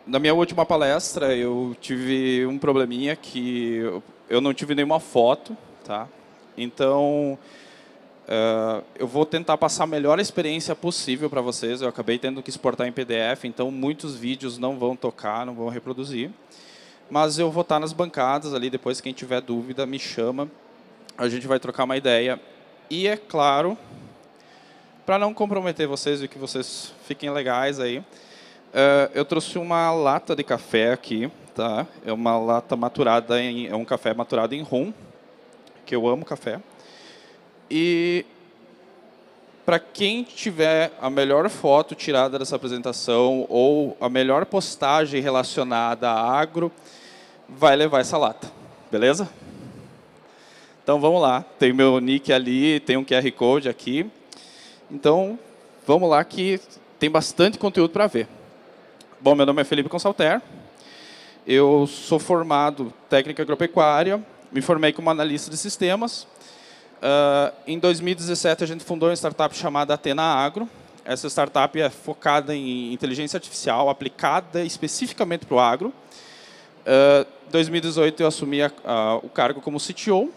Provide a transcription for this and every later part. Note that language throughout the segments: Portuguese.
Na minha última palestra, eu tive um probleminha que eu não tive nenhuma foto, tá? Então, eu vou tentar passar a melhor experiência possível para vocês. Eu acabei tendo que exportar em PDF, então muitos vídeos não vão tocar, não vão reproduzir. Mas eu vou estar nas bancadas ali, depois quem tiver dúvida me chama. A gente vai trocar uma ideia. E é claro, para não comprometer vocês e que vocês fiquem legais aí, eu trouxe uma lata de café aqui, tá? É uma lata maturada é um café maturado em rum, que eu amo café. E para quem tiver a melhor foto tirada dessa apresentação ou a melhor postagem relacionada a agro, vai levar essa lata, beleza? Então vamos lá, tem meu nick ali, tem um QR Code aqui. Então vamos lá que tem bastante conteúdo para ver. Bom, meu nome é Felipe Consalter, eu sou formado em técnica agropecuária, me formei como analista de sistemas. Em 2017, a gente fundou uma startup chamada Atena Agro. Essa startup é focada em inteligência artificial, aplicada especificamente para o agro. Em 2018, eu assumi o cargo como CTO.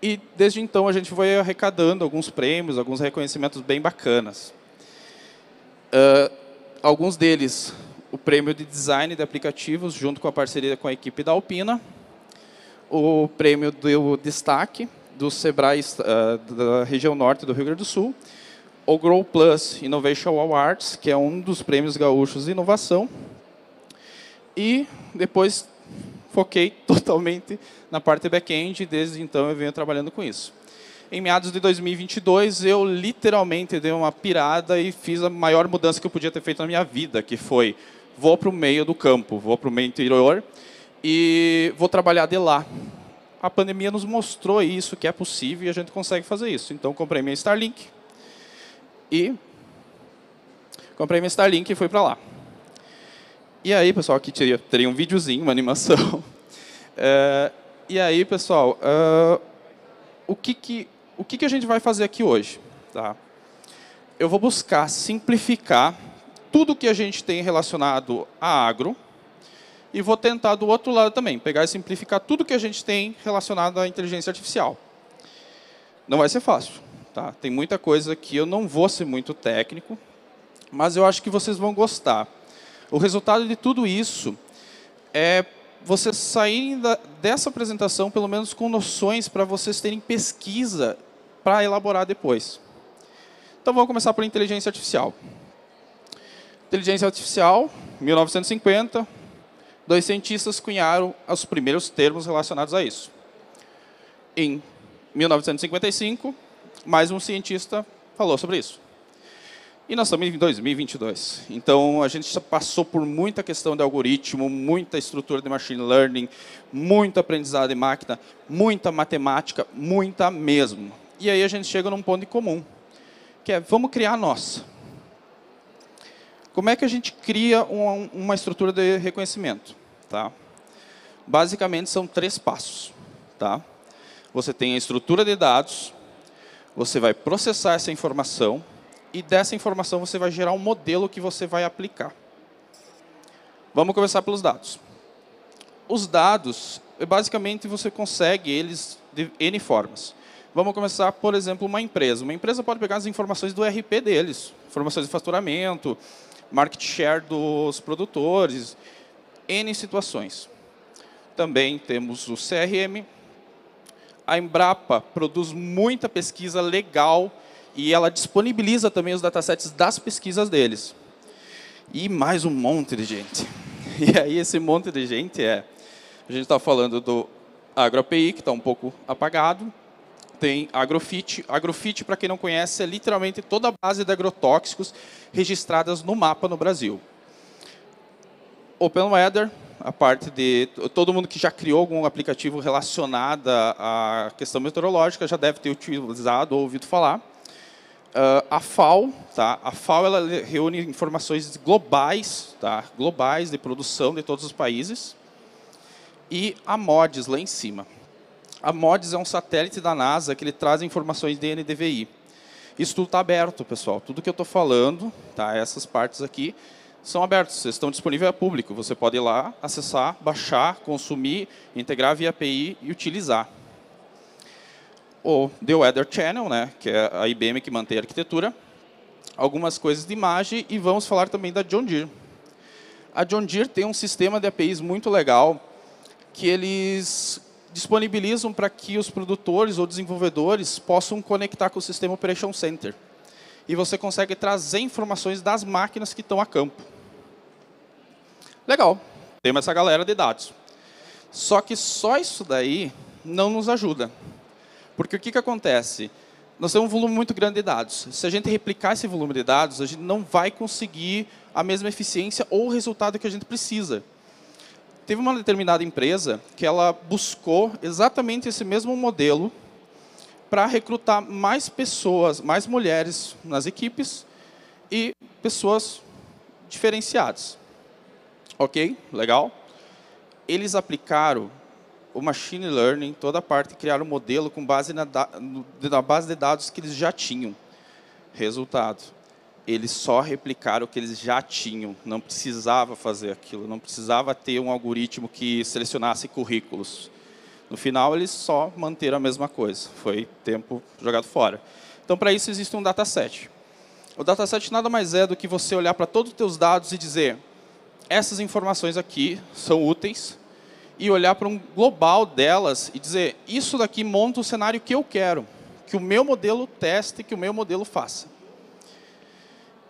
E, desde então, a gente foi arrecadando alguns prêmios, alguns reconhecimentos bem bacanas. Alguns deles, o prêmio de design de aplicativos, junto com a parceria com a equipe da Alpina. O prêmio do destaque do Sebrae da região norte do Rio Grande do Sul. O Grow Plus Innovation Awards, que é um dos prêmios gaúchos de inovação. E depois foquei totalmente na parte back-end, e desde então eu venho trabalhando com isso. Em meados de 2022, eu literalmente dei uma pirada e fiz a maior mudança que eu podia ter feito na minha vida, que foi, vou para o meio do campo, vou para o meio interior e vou trabalhar de lá. A pandemia nos mostrou isso, que é possível e a gente consegue fazer isso. Então, comprei minha Starlink e fui para lá. E aí, pessoal, aqui teria um videozinho, uma animação. E aí, pessoal, o que a gente vai fazer aqui hoje? Tá? Eu vou buscar simplificar tudo que a gente tem relacionado a agro e vou tentar, do outro lado também, pegar e simplificar tudo que a gente tem relacionado à inteligência artificial. Não vai ser fácil. Tá? Tem muita coisa que eu não vou ser muito técnico, mas eu acho que vocês vão gostar. O resultado de tudo isso é vocês saírem dessa apresentação, pelo menos com noções para vocês terem pesquisa para elaborar depois. Então, vamos começar por inteligência artificial. Inteligência artificial, 1950, dois cientistas cunharam os primeiros termos relacionados a isso. Em 1955, mais um cientista falou sobre isso. E nós estamos em 2022. Então, a gente passou por muita questão de algoritmo, muita estrutura de machine learning, muito aprendizado de máquina, muita matemática, muita mesmo. E aí a gente chega num ponto em comum, que é, vamos criar a nossa. Como é que a gente cria uma estrutura de reconhecimento? Tá? Basicamente, são 3 passos. Tá? Você tem a estrutura de dados, você vai processar essa informação, e dessa informação você vai gerar um modelo que você vai aplicar. Vamos começar pelos dados. Os dados, basicamente, você consegue eles de N formas. Vamos começar, por exemplo, uma empresa. Uma empresa pode pegar as informações do RP deles, informações de faturamento, market share dos produtores, N situações. Também temos o CRM. A Embrapa produz muita pesquisa legal e ela disponibiliza também os datasets das pesquisas deles. E mais um monte de gente. E aí esse monte de gente a gente está falando do AgroAPI, que está um pouco apagado. Tem Agrofit. Agrofit, para quem não conhece, é literalmente toda a base de agrotóxicos registradas no mapa no Brasil. Open Weather, a parte de todo mundo que já criou algum aplicativo relacionado à questão meteorológica já deve ter utilizado ou ouvido falar. A FAO, tá? A FAO ela reúne informações globais, tá? Globais de produção de todos os países. E a MODIS lá em cima. A MODIS é um satélite da NASA que ele traz informações de NDVI. Isso tudo está aberto, pessoal. Tudo que eu estou falando, tá? Essas partes aqui, são abertos, estão disponíveis a público. Você pode ir lá, acessar, baixar, consumir, integrar via API e utilizar. O The Weather Channel, né, que é a IBM que mantém a arquitetura, algumas coisas de imagem e vamos falar também da John Deere. A John Deere tem um sistema de APIs muito legal que eles disponibilizam para que os produtores ou desenvolvedores possam conectar com o sistema Operation Center. E você consegue trazer informações das máquinas que estão a campo. Legal, temos essa galera de dados. Só que só isso daí não nos ajuda. Porque o que acontece? Nós temos um volume muito grande de dados. Se a gente replicar esse volume de dados, a gente não vai conseguir a mesma eficiência ou o resultado que a gente precisa. Teve uma determinada empresa que ela buscou exatamente esse mesmo modelo para recrutar mais pessoas, mais mulheres nas equipes e pessoas diferenciadas. Ok? Legal? Eles aplicaram o machine learning, toda a parte, criaram um modelo com base na base de dados que eles já tinham. Resultado, eles só replicaram o que eles já tinham, não precisava fazer aquilo, não precisava ter um algoritmo que selecionasse currículos. No final, eles só manteram a mesma coisa, foi tempo jogado fora. Então, para isso, existe um dataset. O dataset nada mais é do que você olhar para todos os teus dados e dizer essas informações aqui são úteis, e olhar para um global delas e dizer, isso daqui monta o cenário que eu quero, que o meu modelo teste, que o meu modelo faça.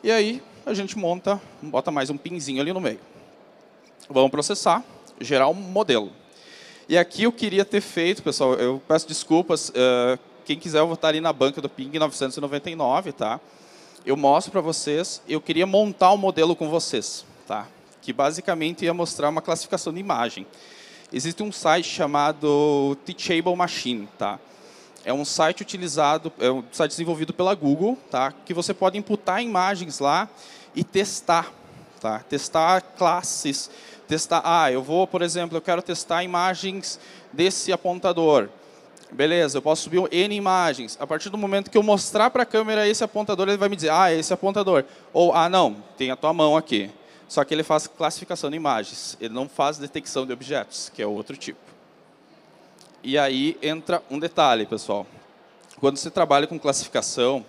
E aí, a gente bota mais um pinzinho ali no meio. Vamos processar, gerar um modelo. E aqui eu queria ter feito, pessoal, eu peço desculpas, quem quiser eu vou estar ali na banca do Ping 999, tá? Eu mostro para vocês, eu queria montar um modelo com vocês, tá? Que basicamente ia mostrar uma classificação de imagem. Existe um site chamado Teachable Machine, tá? É um site utilizado, é um site desenvolvido pela Google, tá? Que você pode imputar imagens lá e testar, tá? Testar classes, testar, eu vou, por exemplo, eu quero testar imagens desse apontador. Beleza, eu posso subir N imagens. A partir do momento que eu mostrar para a câmera esse apontador, ele vai me dizer, é esse apontador. Ou, não, tem a tua mão aqui. Só que ele faz classificação de imagens, ele não faz detecção de objetos, que é outro tipo. E aí entra um detalhe, pessoal. Quando você trabalha com classificação,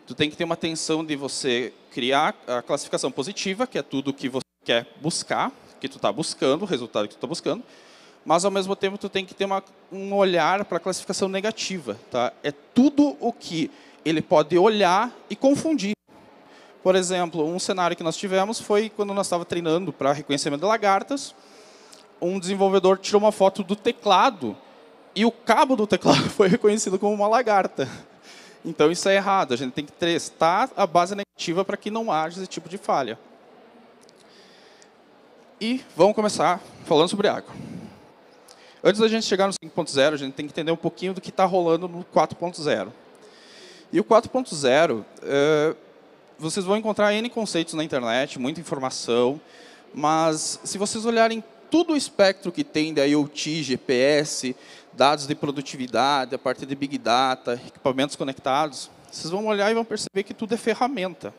tu tem que ter uma atenção de você criar a classificação positiva, que é tudo que você quer buscar, que tu está buscando, o resultado que tu está buscando, mas ao mesmo tempo tu tem que ter um olhar para a classificação negativa. Tá? É tudo o que ele pode olhar e confundir. Por exemplo, um cenário que nós tivemos foi quando nós estávamos treinando para reconhecimento de lagartas, um desenvolvedor tirou uma foto do teclado e o cabo do teclado foi reconhecido como uma lagarta. Então, isso é errado. A gente tem que testar a base negativa para que não haja esse tipo de falha. E vamos começar falando sobre água. Antes da gente chegar no 5.0, a gente tem que entender um pouquinho do que está rolando no 4.0. E o 4.0... vocês vão encontrar N conceitos na internet, muita informação, mas se vocês olharem todo o espectro que tem de IoT, GPS, dados de produtividade, a parte de Big Data, equipamentos conectados, vocês vão olhar e vão perceber que tudo é ferramenta.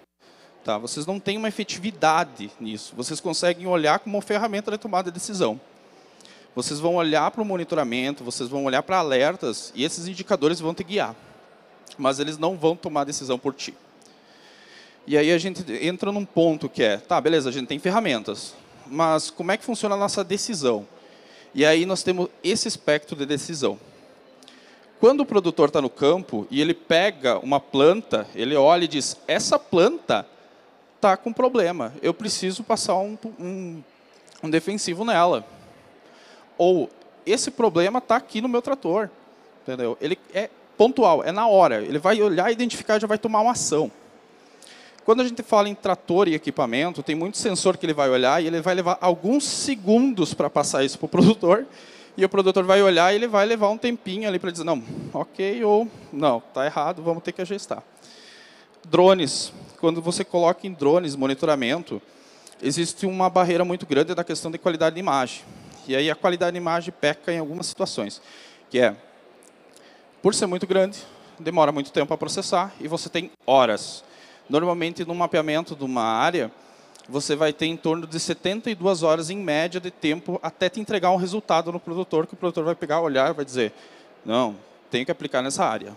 Tá? Vocês não têm uma efetividade nisso. Vocês conseguem olhar como uma ferramenta de tomada de decisão. Vocês vão olhar para o monitoramento, vocês vão olhar para alertas, e esses indicadores vão te guiar. Mas eles não vão tomar decisão por ti. E aí a gente entra num ponto que é, tá, beleza, a gente tem ferramentas, mas como é que funciona a nossa decisão? E aí nós temos esse espectro de decisão. Quando o produtor está no campo e ele pega uma planta, ele olha e diz, essa planta está com problema, eu preciso passar um defensivo nela. Ou, esse problema está aqui no meu trator. Entendeu? Ele é pontual, é na hora. Ele vai olhar, identificar e já vai tomar uma ação. Quando a gente fala em trator e equipamento, tem muito sensor que ele vai olhar e ele vai levar alguns segundos para passar isso para o produtor. E o produtor vai olhar e ele vai levar um tempinho ali para dizer, não, ok, ou não, está errado, vamos ter que ajustar. Drones. Quando você coloca em drones, monitoramento, existe uma barreira muito grande da questão de qualidade de imagem. E aí a qualidade de imagem peca em algumas situações. Que é, por ser muito grande, demora muito tempo para processar e você tem horas. Normalmente, no mapeamento de uma área, você vai ter em torno de 72 horas em média de tempo até te entregar um resultado no produtor, que o produtor vai pegar, olhar e vai dizer, não, tenho que aplicar nessa área.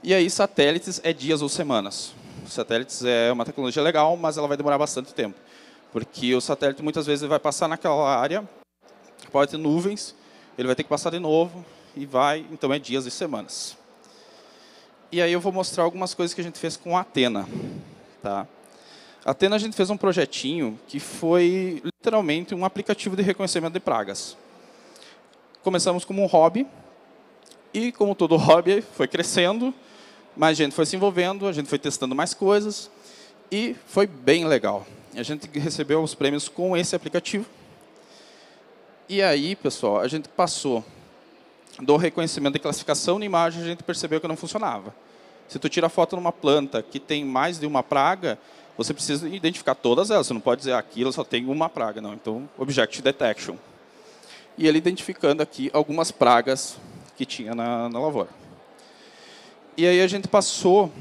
E aí, satélites é dias ou semanas. Satélites é uma tecnologia legal, mas ela vai demorar bastante tempo. Porque o satélite, muitas vezes, ele vai passar naquela área, pode ter nuvens, ele vai ter que passar de novo, e vai, então é dias e semanas. E aí eu vou mostrar algumas coisas que a gente fez com a Athena. Tá? A Athena, a gente fez um projetinho que foi, literalmente, um aplicativo de reconhecimento de pragas. Começamos como um hobby, e como todo hobby, foi crescendo, mais gente foi se envolvendo, a gente foi testando mais coisas, e foi bem legal. A gente recebeu os prêmios com esse aplicativo. E aí, pessoal, a gente passou do reconhecimento de classificação na imagem, a gente percebeu que não funcionava. Se tu tira foto numa planta que tem mais de uma praga, você precisa identificar todas elas. Você não pode dizer aquilo só tem uma praga, não. Então, Object Detection. E ele identificando aqui algumas pragas que tinha na lavoura. E aí a gente passou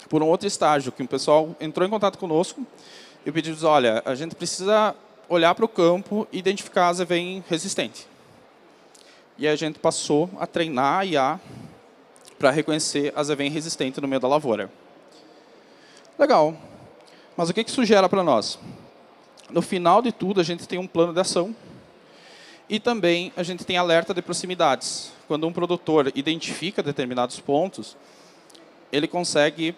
por um outro estágio, que o pessoal entrou em contato conosco e pediu, olha, a gente precisa olhar para o campo e identificar as EVM resistentes. E a gente passou a treinar a IA para reconhecer as EVM resistentes no meio da lavoura. Legal. Mas o que isso gera para nós? No final de tudo, a gente tem um plano de ação. E também a gente tem alerta de proximidades. Quando um produtor identifica determinados pontos, ele consegue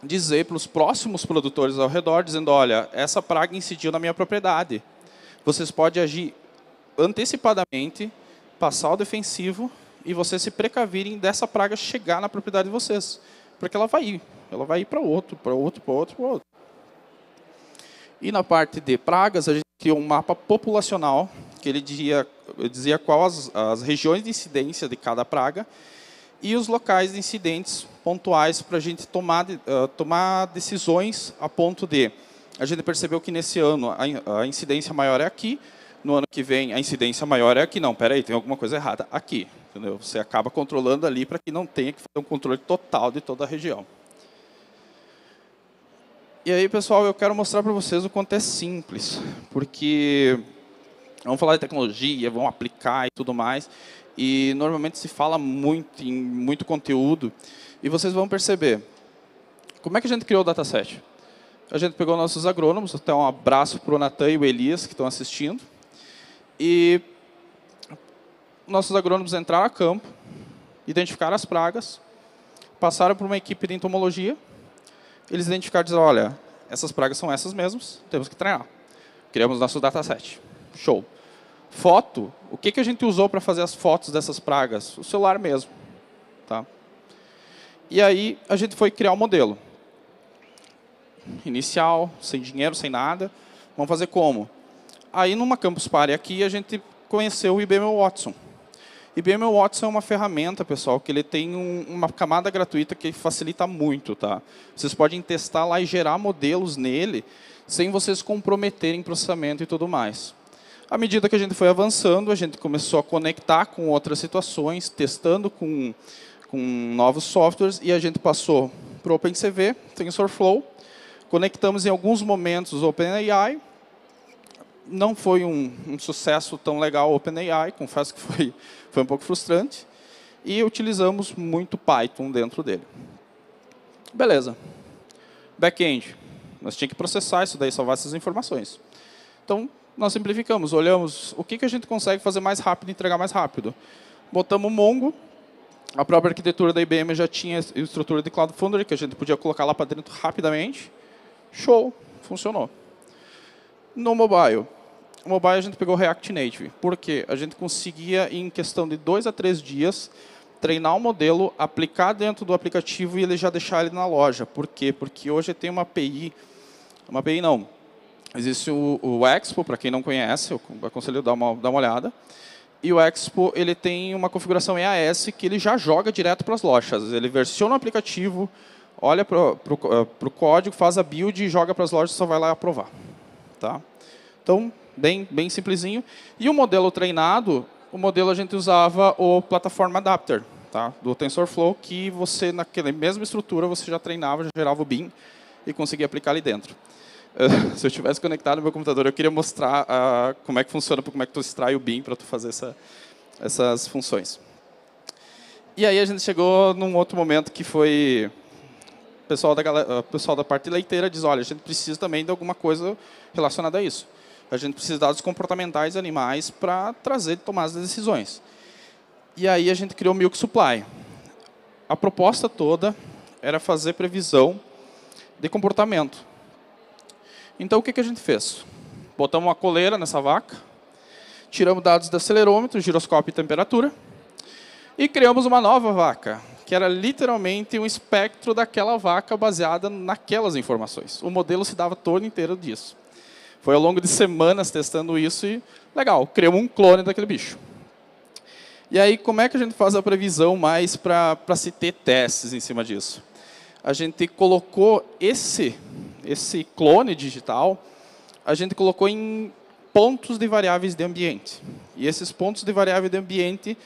dizer para os próximos produtores ao redor, dizendo, olha, essa praga incidiu na minha propriedade. Vocês podem agir antecipadamente, passar o defensivo e vocês se precavirem dessa praga chegar na propriedade de vocês. Porque ela vai ir para outro, para outro, para outro, para outro. E na parte de pragas, a gente criou um mapa populacional, que ele dizia quais as regiões de incidência de cada praga e os locais de incidentes pontuais para a gente tomar decisões a ponto de... A gente percebeu que nesse ano a incidência maior é aqui, no ano que vem a incidência maior é aqui. Não, espera aí, tem alguma coisa errada aqui. Entendeu? Você acaba controlando ali para que não tenha que fazer um controle total de toda a região. E aí, pessoal, eu quero mostrar para vocês o quanto é simples, porque vamos falar de tecnologia, vamos aplicar e tudo mais, e normalmente se fala muito em muito conteúdo, e vocês vão perceber. Como é que a gente criou o dataset? A gente pegou nossos agrônomos, até um abraço para o Natan e o Elias, que estão assistindo, e nossos agrônomos entraram a campo, identificaram as pragas, passaram por uma equipe de entomologia, eles identificaram e disseram, olha, essas pragas são essas mesmas, temos que treinar. Criamos nosso dataset. Show. Foto, o que a gente usou para fazer as fotos dessas pragas? O celular mesmo. Tá? E aí a gente foi criar um modelo. Inicial, sem dinheiro, sem nada. Vamos fazer como? Aí numa Campus Party aqui a gente conheceu o IBM Watson. IBM Watson é uma ferramenta, pessoal, que ele tem uma camada gratuita que facilita muito. Tá? Vocês podem testar lá e gerar modelos nele, sem vocês comprometerem processamento e tudo mais. À medida que a gente foi avançando, a gente começou a conectar com outras situações, testando com novos softwares, e a gente passou para o OpenCV, TensorFlow, conectamos em alguns momentos o OpenAI. Não foi um sucesso tão legal o OpenAI, confesso que foi um pouco frustrante, e utilizamos muito Python dentro dele. Beleza. Back-end. Nós tínhamos que processar isso daí, salvar essas informações. Então, nós simplificamos, olhamos o que a gente consegue fazer mais rápido e entregar mais rápido. Botamos o Mongo, a própria arquitetura da IBM já tinha a estrutura de Cloud Foundry, que a gente podia colocar lá para dentro rapidamente. Show, funcionou. No mobile. No mobile a gente pegou React Native. Por quê? A gente conseguia, em questão de 2 a 3 dias, treinar um modelo, aplicar dentro do aplicativo e ele já deixar ele na loja. Por quê? Porque hoje tem uma API não. Existe o Expo, para quem não conhece, eu aconselho dar uma olhada. E o Expo ele tem uma configuração EAS que ele já joga direto para as lojas. Ele versiona o aplicativo, olha para o código, faz a build e joga para as lojas, só vai lá aprovar. Tá? Então, bem simplesinho. E o modelo treinado, o modelo a gente usava o Platform Adapter, tá? Do TensorFlow, que você, naquela mesma estrutura, você já treinava, já gerava o BIM e conseguia aplicar ali dentro. Se eu tivesse conectado no meu computador, eu queria mostrar como é que funciona, como é que tu extrai o BIM para tu fazer essas funções. E aí a gente chegou num outro momento que foi o pessoal da parte leiteira diz, olha, a gente precisa também de alguma coisa relacionada a isso. A gente precisa de dados comportamentais animais para trazer tomadas de decisões. E aí a gente criou o Milk Supply. A proposta toda era fazer previsão de comportamento. Então, o que a gente fez? Botamos uma coleira nessa vaca, tiramos dados do acelerômetro, giroscópio e temperatura, e criamos uma nova vaca, que era literalmente um espectro daquela vaca baseada naquelas informações. O modelo se dava todo inteiro disso. Foi ao longo de semanas testando isso e, legal, criamos um clone daquele bicho. E aí, como é que a gente faz a previsão mais para se ter testes em cima disso? A gente colocou esse clone digital, a gente colocou em pontos de variáveis de ambiente. E esses pontos de variável de ambiente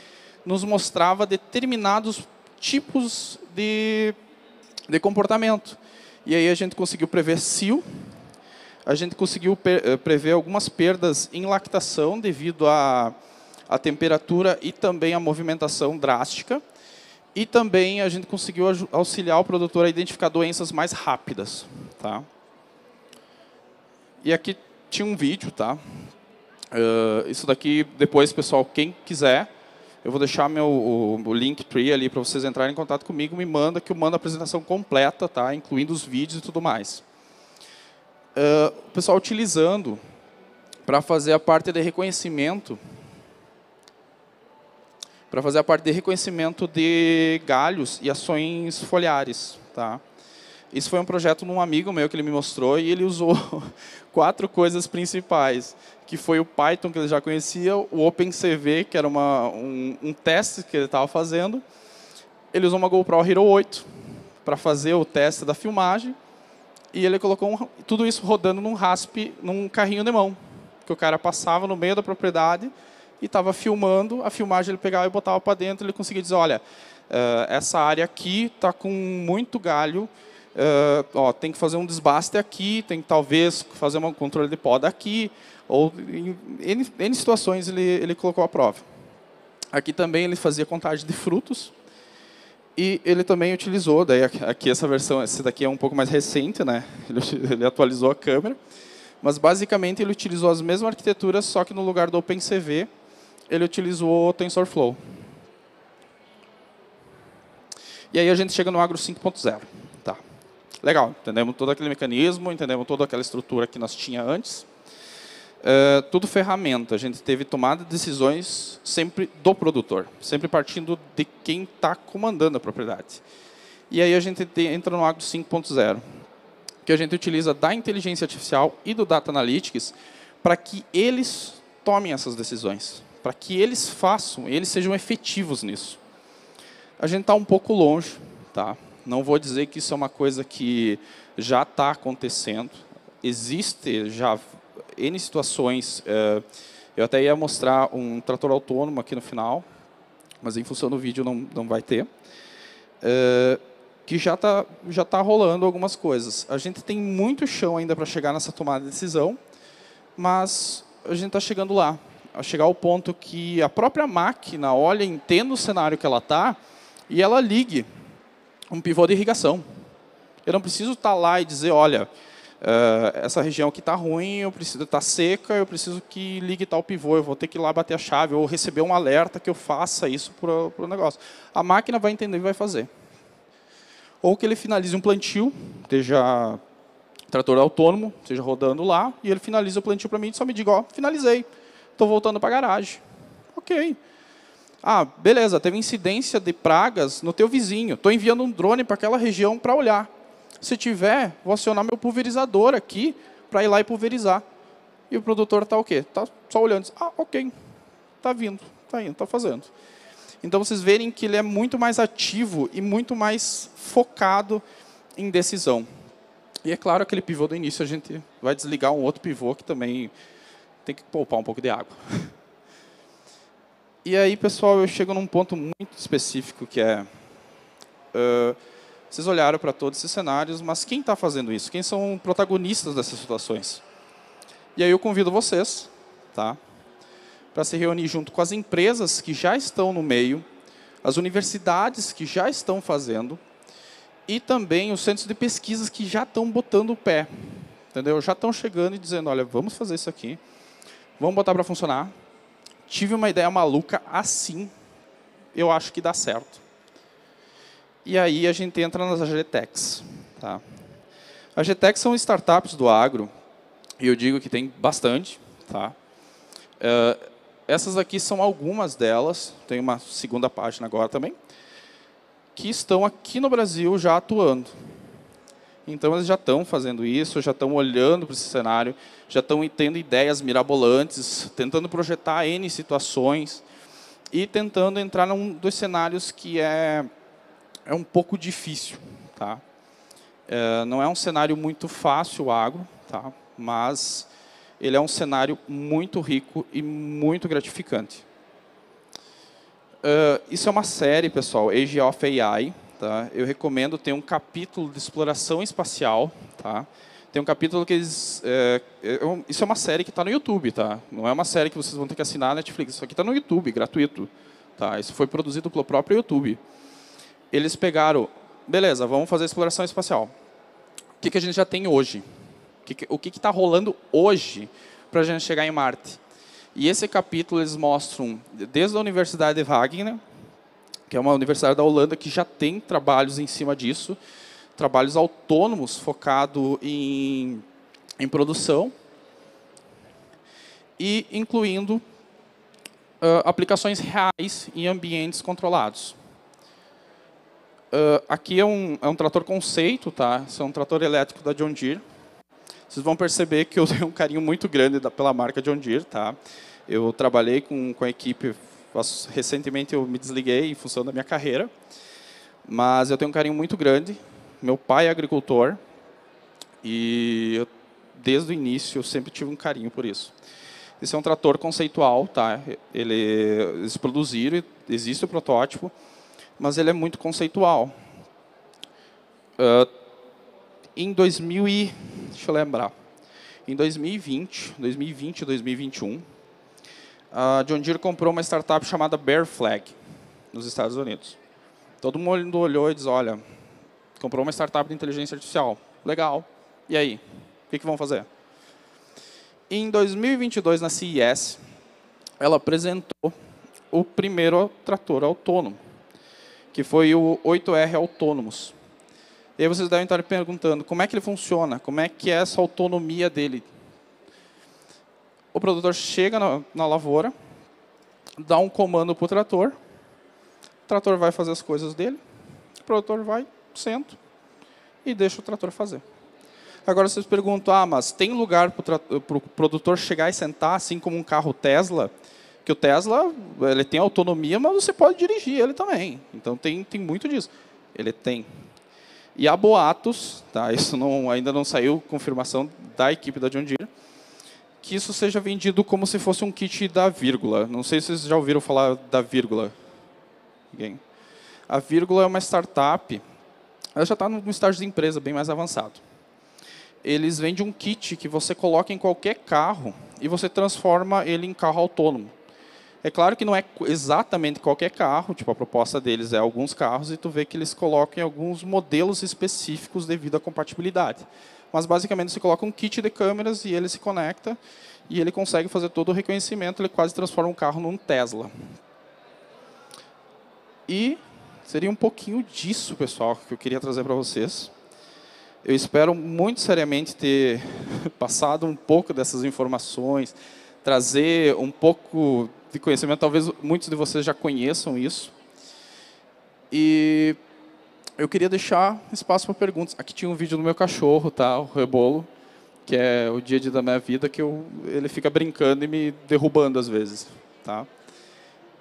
nos mostrava determinados tipos de comportamento. E aí a gente conseguiu prever cio, a gente conseguiu prever algumas perdas em lactação devido à temperatura e também à movimentação drástica. E também a gente conseguiu auxiliar o produtor a identificar doenças mais rápidas. Tá? E aqui tinha um vídeo. Tá? Isso daqui, depois, pessoal, quem quiser, eu vou deixar o Linktree ali para vocês entrarem em contato comigo, me manda, que eu mando a apresentação completa, tá? Incluindo os vídeos e tudo mais. O pessoal utilizando para fazer a parte de reconhecimento, de galhos e ações foliares. Tá? Isso foi um projeto de um amigo meu que ele me mostrou e ele usou 4 coisas principais, que foi o Python, que ele já conhecia, o OpenCV, que era um teste que ele estava fazendo. Ele usou uma GoPro Hero 8 para fazer o teste da filmagem e ele colocou tudo isso rodando num RASP, num carrinho de mão, que o cara passava no meio da propriedade e estava filmando, a filmagem ele pegava e botava para dentro, ele conseguia dizer, olha, essa área aqui está com muito galho, tem que fazer um desbaste aqui, tem que talvez fazer um controle de poda aqui, ou em N situações ele colocou à prova. Aqui também ele fazia contagem de frutos, e ele também utilizou, daí aqui essa daqui é um pouco mais recente, né? Ele atualizou a câmera, mas basicamente ele utilizou as mesmas arquiteturas, só que no lugar do OpenCV, ele utilizou o TensorFlow. E aí a gente chega no Agro 5.0. Tá. Legal, entendemos todo aquele mecanismo, entendemos toda aquela estrutura que nós tínhamos antes. Tudo ferramenta. A gente teve tomada de decisões sempre do produtor, sempre partindo de quem está comandando a propriedade. E aí a gente entra no Agro 5.0, que a gente utiliza da inteligência artificial e do Data Analytics para que eles tomem essas decisões, para que eles eles sejam efetivos nisso. A gente está um pouco longe, tá? Não vou dizer que isso é uma coisa que já está acontecendo. Existe já N situações. Eu até ia mostrar um trator autônomo aqui no final, mas em função do vídeo não vai ter. Que já tá rolando algumas coisas. A gente tem muito chão ainda para chegar nessa tomada de decisão, mas a gente está chegando lá. A chegar ao ponto que a própria máquina olha, entenda o cenário que ela está e ela ligue um pivô de irrigação. Eu não preciso estar lá e dizer, olha, essa região aqui está ruim, eu preciso estar seca, eu preciso que ligue tal pivô, eu vou ter que ir lá bater a chave, ou receber um alerta que eu faça isso para o negócio. A máquina vai entender e vai fazer. Ou que ele finalize um plantio, seja trator autônomo, seja rodando lá, e ele finaliza o plantio para mim e só me diga, ó, finalizei, estou voltando para a garagem. Ok. Ah, beleza, teve incidência de pragas no teu vizinho, estou enviando um drone para aquela região para olhar. Se tiver, vou acionar meu pulverizador aqui para ir lá e pulverizar. E o produtor está o quê? Está só olhando. Diz, ok, está vindo, está indo, está fazendo. Então, vocês verem que ele é muito mais ativo e muito mais focado em decisão. E é claro, aquele pivô do início, a gente vai desligar um outro pivô que também tem que poupar um pouco de água. E aí, pessoal, eu chego num ponto muito específico, que é... Vocês olharam para todos esses cenários, mas quem está fazendo isso? Quem são protagonistas dessas situações? E aí eu convido vocês, tá, para se reunir junto com as empresas que já estão no meio, as universidades que já estão fazendo, e também os centros de pesquisas que já estão botando o pé. Entendeu? Já estão chegando e dizendo, olha, vamos fazer isso aqui, vamos botar para funcionar. Tive uma ideia maluca assim, eu acho que dá certo. E aí a gente entra nas AGTECs. Tá? As AGTECs são startups do agro, e eu digo que tem bastante. Tá? Essas aqui são algumas delas, tem uma segunda página agora também, que estão aqui no Brasil já atuando. Então, eles já estão fazendo isso, já estão olhando para esse cenário, já estão tendo ideias mirabolantes, tentando projetar N situações e tentando entrar num dos cenários que é um pouco difícil. Tá? Não é um cenário muito fácil, o agro, tá? Mas ele é um cenário muito rico e muito gratificante. Isso é uma série, pessoal, Age of AI. Tá? Eu recomendo, tem um capítulo de exploração espacial. Tá? Tem um capítulo que eles... isso é uma série que está no YouTube. Tá? Não é uma série que vocês vão ter que assinar na Netflix. Isso aqui está no YouTube, gratuito. Tá? Isso foi produzido pelo próprio YouTube. Eles pegaram... Beleza, vamos fazer exploração espacial. O que a gente já tem hoje? O que está rolando hoje para a gente chegar em Marte? E esse capítulo eles mostram, desde a Universidade de Wageningen, que é uma universidade da Holanda que já tem trabalhos em cima disso, trabalhos autônomos focados em produção, e incluindo aplicações reais em ambientes controlados. Aqui é um trator conceito, tá? Esse é um trator elétrico da John Deere. Vocês vão perceber que eu tenho um carinho muito grande pela marca John Deere. Tá? Eu trabalhei com a equipe, recentemente eu me desliguei em função da minha carreira, mas eu tenho um carinho muito grande. Meu pai é agricultor e desde o início eu sempre tive um carinho por isso. Esse é um trator conceitual, tá? Eles produziram, existe o protótipo, mas ele é muito conceitual. Deixa eu lembrar. Em 2020 e 2021, a John Deere comprou uma startup chamada Bear Flag, nos Estados Unidos. Todo mundo olhou e disse, olha, comprou uma startup de inteligência artificial. Legal. E aí? O que vão fazer? Em 2022, na CES, ela apresentou o primeiro trator autônomo, que foi o 8R Autonomous. E aí vocês devem estar perguntando, como é que ele funciona? Como é que é essa autonomia dele? O produtor chega na lavoura, dá um comando para o trator vai fazer as coisas dele, o produtor vai, senta e deixa o trator fazer. Agora vocês perguntam, mas tem lugar para o produtor chegar e sentar, assim como um carro Tesla? Que o Tesla ele tem autonomia, mas você pode dirigir ele também. Então tem muito disso. Ele tem. E há boatos, tá? Isso ainda não saiu confirmação da equipe da John Deere, que isso seja vendido como se fosse um kit da vírgula. Não sei se vocês já ouviram falar da vírgula. Ninguém? A vírgula é uma startup, ela já está num estágio de empresa bem mais avançado. Eles vendem um kit que você coloca em qualquer carro e você transforma ele em carro autônomo. É claro que não é exatamente qualquer carro, tipo a proposta deles é alguns carros e tu vê que eles colocam em alguns modelos específicos devido à compatibilidade. Mas basicamente você coloca um kit de câmeras e ele se conecta e ele consegue fazer todo o reconhecimento, ele quase transforma um carro num Tesla. E seria um pouquinho disso, pessoal, que eu queria trazer para vocês. Eu espero muito seriamente ter passado um pouco dessas informações, trazer um pouco de conhecimento. Talvez muitos de vocês já conheçam isso. E eu queria deixar espaço para perguntas. Aqui tinha um vídeo do meu cachorro, tá? O Rebolo, que é o dia a dia da minha vida, que ele fica brincando e me derrubando às vezes. Tá?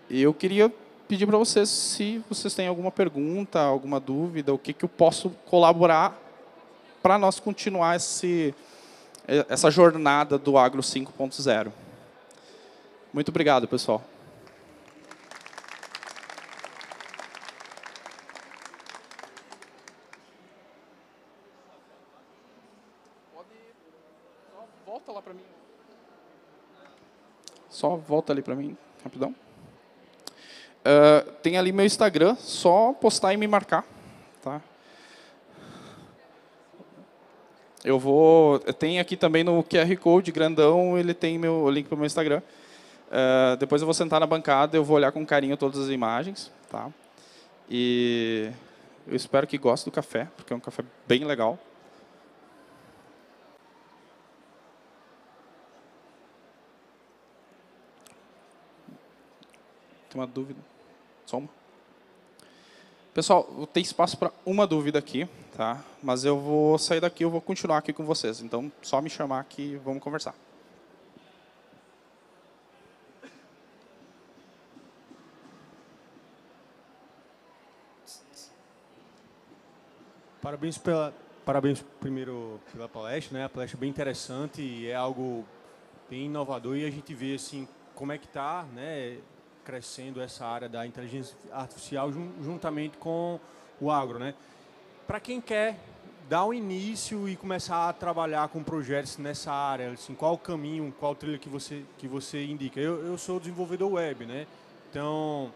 E eu queria pedir para vocês, se vocês têm alguma pergunta, alguma dúvida, o que eu posso colaborar para nós continuar essa jornada do Agro 5.0. Muito obrigado, pessoal. Só volta ali para mim, rapidão. Tem ali meu Instagram, só postar e me marcar. Tá? Tem aqui também no QR Code grandão, ele tem o link para o meu Instagram. Depois eu vou sentar na bancada, eu vou olhar com carinho todas as imagens. Tá? E eu espero que gostem do café, porque é um café bem legal. Tem uma dúvida? Só uma? Pessoal, tem espaço para uma dúvida aqui, tá? Mas eu vou sair daqui, eu vou continuar aqui com vocês. Então, só me chamar aqui e vamos conversar. Parabéns primeiro pela palestra, né? A palestra é bem interessante e é algo bem inovador e a gente vê assim como é que está, né, crescendo essa área da inteligência artificial juntamente com o agro, né? Para quem quer dar um início e começar a trabalhar com projetos nessa área, assim, qual o caminho, qual trilha que você indica? Eu sou desenvolvedor web, né? Então,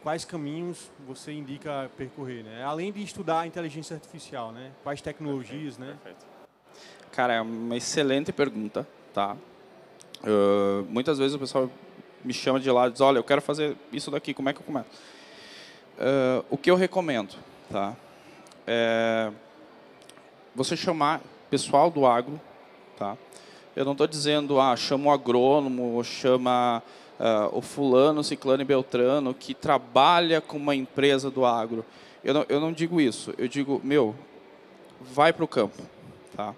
quais caminhos você indica percorrer, né? Além de estudar a inteligência artificial, né? Quais tecnologias, perfeito, né? Perfeito. Cara, é uma excelente pergunta, tá? Muitas vezes o pessoal me chama de lá e diz, olha, eu quero fazer isso daqui, como é que eu começo? O que eu recomendo, tá? Você chamar pessoal do agro, tá? Eu não estou dizendo, chama o agrônomo, ou chama o fulano, ciclano e beltrano, que trabalha com uma empresa do agro. Eu não digo isso, eu digo, vai para o campo, tá?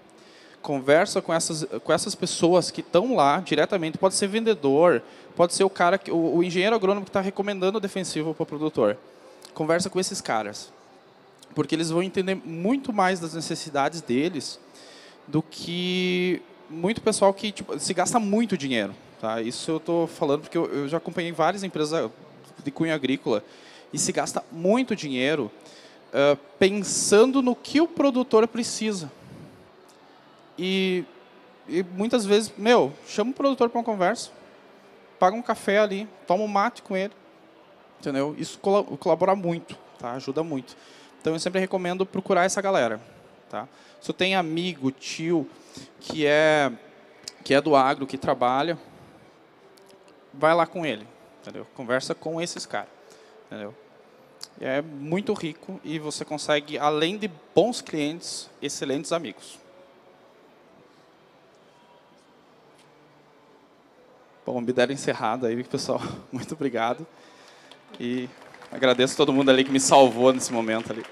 Conversa com essas pessoas que estão lá diretamente, pode ser vendedor, pode ser o engenheiro agrônomo que está recomendando o defensivo para o produtor. Conversa com esses caras, porque eles vão entender muito mais das necessidades deles do que muito pessoal que se gasta muito dinheiro. Tá? Isso eu estou falando porque eu já acompanhei várias empresas de cunho agrícola e se gasta muito dinheiro pensando no que o produtor precisa. E muitas vezes, chama o produtor para uma conversa, paga um café ali, toma um mate com ele, entendeu? Isso colabora muito, tá? Ajuda muito. Então, eu sempre recomendo procurar essa galera, tá? Se eu tenho amigo, tio, que é do agro, que trabalha, vai lá com ele, entendeu? Conversa com esses caras, entendeu? É muito rico e você consegue, além de bons clientes, excelentes amigos. Bom, me deram encerrado aí, pessoal. Muito obrigado. E agradeço a todo mundo ali que me salvou nesse momento ali.